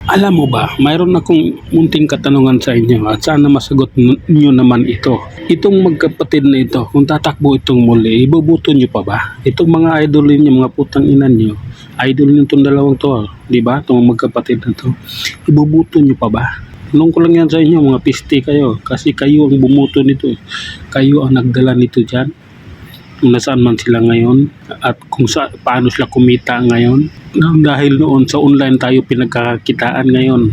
Alam mo ba, mayroon akong munting katanungan sa inyo at sana masagot nyo naman ito. Itong magkapatid na ito, kung tatakbo itong muli, iboboto nyo pa ba? Itong mga idol ninyo, mga putang ina nyo, idol nyo itong dalawang to, di ba? Itong magkapatid na to, iboboto nyo pa ba? Tanong ko lang yan sa inyo, mga piste kayo, kasi kayo ang bumuto nito. Kayo ang nagdala nito dyan. Kung nasaan man sila ngayon at kung paano sila kumita ngayon. Dahil noon sa online tayo pinagkakakitaan, ngayon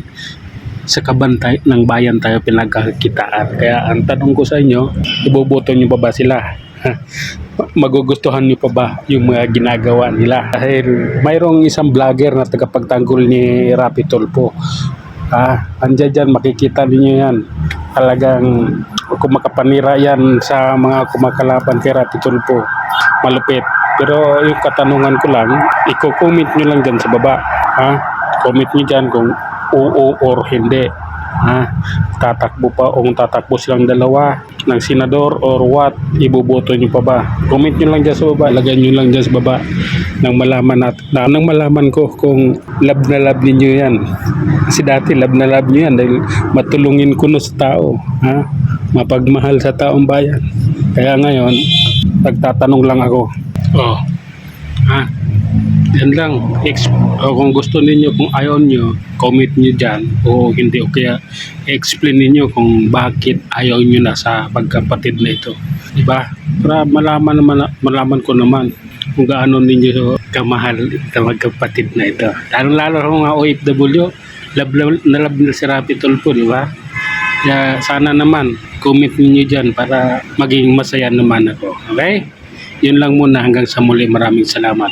sa kabantay ng bayan tayo pinagkakakitaan. Kaya ang tanong ko sa inyo, iboboto nyo pa ba sila? Magugustuhan nyo pa ba yung mga ginagawa nila? Dahil mayroong isang vlogger na tagapagtanggol ni Rapi Tulfo. Andyan dyan, makikita niyo yan. Talagang kung makapanira yan sa mga kumakalaban kay Rapi Tulfo, malupit. Pero yung katanungan ko lang, i-comment nyo lang dyan sa baba. Comment nyo dyan kung oo or hindi. Tatakbo pa o tatakbo silang dalawa ng senador or what, iboboto nyo pa ba? Comment nyo lang dyan sa baba, lagay nyo lang dyan sa baba nang malaman ko kung love na love ninyo yan. Kasi dati love na love nyo yan dahil matulungin kuno sa tao, mapagmahal sa taong bayan. Kaya ngayon, nagtatanong lang ako. Yan lang. Kung gusto ninyo, kung ayaw nyo, comment nyo dyan o hindi, o kaya explain ninyo kung bakit ayaw nyo na sa magkapatid na ito, diba? Para malaman ko naman kung gaano ninyo kamahal sa magkapatid na ito. Lalo sa mga OFW, love na si Rapi Tulfo, diba? Kaya sana naman comment niyo dyan para maging masaya naman ako. Okay? Yun lang muna, hanggang sa muli. Maraming salamat.